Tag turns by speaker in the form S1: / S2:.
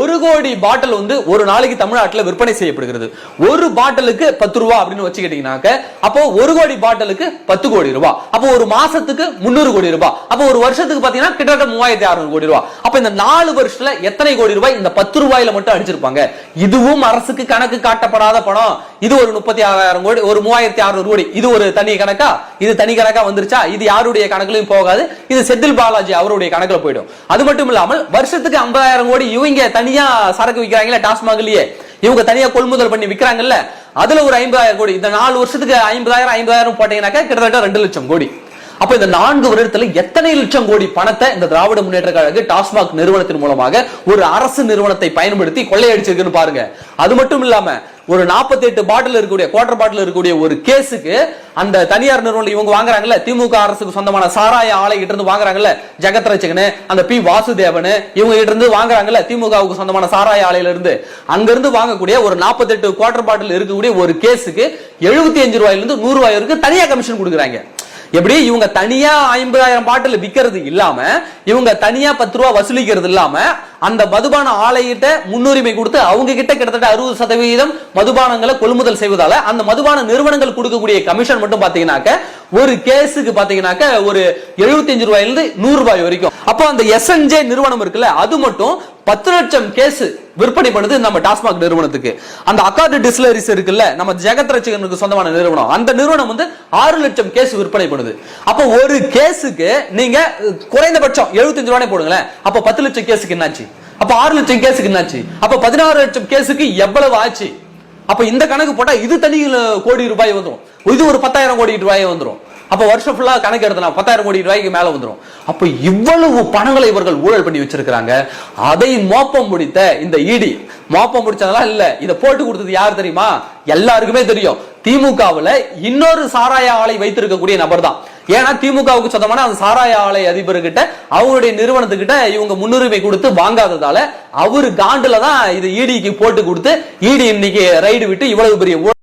S1: ஒரு கோடி பாட்டில் ஒரு நாளைக்கு தமிழ்நாட்டில் விற்பனை செய்யப்படுகிறது. ஒரு பாட்டிலுக்கு 10 ரூபாய் அப்படின்னு வச்சுக்கிட்டீங்கன்னாக்க அப்போ ஒரு கோடி பாட்டிலுக்கு 10 கோடி ரூபாய். அப்போ ஒரு மாசத்துக்கு 300 கோடி ரூபாய். அப்போ ஒரு வருஷத்துக்கு பாத்தீங்கன்னா கிட்டத்தட்ட 3600 கோடி ரூபாய். அப்ப இந்த 4 வருஷத்துல எத்தனை கோடி ரூபாய் இந்த 10 ரூபாயில மட்டும் அடிச்சிருப்பாங்க? இதுவும் அரசுக்கு கணக்கு காட்டப்படாத பணம். இது ஒரு 36,000 கோடி, ஒரு 3600 கோடி. இது ஒரு தனி கணக்கா? இது தனி கணக்கா வந்துருச்சா? இது யாருடைய கணக்குலயும் போகாது. இது செந்தில் பாலாஜி அவருடைய கணக்குல போயிடும். அது மட்டும் இல்லாமல் வருஷத்துக்கு 50,000 கோடி இவங்க தனியா சரக்கு விக்கிறாங்களே டாஸ்மாக்லயே, இவங்க தனியா கொள்முதல் பண்ணி விக்கிறாங்கல்ல, அதுல ஒரு 50,000 கோடி. இந்த 4 வருஷத்துக்கு 50,000 போட்டீங்கன்னாக்கா கிட்டத்தட்ட 2 லட்சம் கோடி. அப்ப இந்த 4 வருடத்துல எத்தனை லட்சம் கோடி பணத்தை இந்த திராவிட முன்னேற்ற கழக டாஸ்மாக் நிறுவனத்தின் மூலமாக ஒரு அரசு நிறுவனத்தை பயன்படுத்தி கொள்ளையடிச்சிருக்குன்னு பாருங்க. அது மட்டும் இல்லாம ஒரு 48 பாட்டில் இருக்கக்கூடிய குவார்டர் பாட்டில் இருக்கக்கூடிய ஒரு கேஸுக்கு அந்த தனியார் நிறுவனம் இவங்க வாங்குறாங்கல்ல, திமுக அரசுக்கு சொந்தமான சாராய ஆலை கிட்ட இருந்து வாங்குறாங்கல்ல, ஜெகத் ரட்சகன், அந்த பி வாசுதேவன் இவங்க கிட்ட இருந்து வாங்குறாங்கல்ல, திமுகவுக்கு சொந்தமான சாராய ஆலையில இருந்து அங்க இருந்து வாங்கக்கூடிய ஒரு 48 குவார்டர் பாட்டில் இருக்கக்கூடிய ஒரு கேஸுக்கு 75 ரூபாயில இருந்து 100 ரூபாய் வரைக்கும் தனியா கமிஷன் கொடுக்குறாங்க. எப்படி இவங்க தனியா 50,000 பாட்டில் விக்கிறது இல்லாம, இவங்க தனியா 10 ரூபாய் வசூலிக்கிறது இல்லாம, அந்த மதுபான ஆலையிட்ட முன்னுரிமை கொடுத்து அவங்க கிட்ட கிட்டத்தட்ட 60% மதுபானங்களை கொள்முதல் செய்வதால அந்த மதுபான நிறுவனங்கள் கொடுக்கக்கூடிய கமிஷன் மட்டும் பாத்தீங்கன்னாக்க ஒரு கேஸுக்கு பாத்தீங்கன்னாக்க ஒரு 75 ரூபாயில இருந்து 100 ரூபாய் வரைக்கும். அப்போ அந்த SNJ நிறுவனம் இருக்குல்ல, அது மட்டும் 10 லட்சம் கேஸ் விற்பனை பண்ணுது நம்ம டாஸ்மாக் நிறுவனத்துக்கு. அந்த அக்கார்டு டிஸ்டிலரிஸ் இருக்குல்ல, நம்ம ஜெகத் ரட்சகனுக்கு சொந்தமான நிறுவனம், அந்த நிறுவனம் 6 லட்சம் கேஸ் விற்பனை பண்ணுது. அப்போ ஒரு கேஸுக்கு நீங்க குறைந்தபட்சம் 75 ரூபாய் போடுங்களேன். அப்ப 10 லட்சம் கேஸுக்கு என்னாச்சு? அப்ப 6 லட்சம் கேஸுக்கு என்னாச்சு? அப்ப 16 லட்சம் கேஸுக்கு எவ்வளவு ஆச்சு? அப்ப இந்த கணக்கு போட்டா இது தனி கோடி ரூபாய் வந்துடும். இது ஒரு 10,000 கோடி ரூபாய் வந்துடும். அப்ப வருஷம் ஃபுல்லா கணக்கு எடுத்தா 10,000 கோடி ரூபாய்க்கு மேல வந்துடும். அப்ப இவ்வளவு பணங்களை இவர்கள் ஊழல் பண்ணி வச்சிருக்காங்க. அதை மோப்பம் முடித்த இந்த இடி, மோப்பம் முடிச்சதெல்லாம் இல்ல, இதை போட்டு கொடுத்தது யார் தெரியுமா? எல்லாருக்குமே தெரியும். திமுகவுல இன்னொரு சாராய ஆலை வைத்திருக்கக்கூடிய நபர் தான். ஏன்னா திமுகவுக்கு சொந்தமான அந்த சாராய ஆலை அதிபர்கிட்ட அவங்களுடைய நிறுவனத்துக்கிட்ட இவங்க முன்னுரிமை கொடுத்து வாங்காததால அவரு காண்டுல தான் இது இடிக்கு போட்டு கொடுத்து இடி இன்னைக்கு ரைடு விட்டு இவ்வளவு பெரிய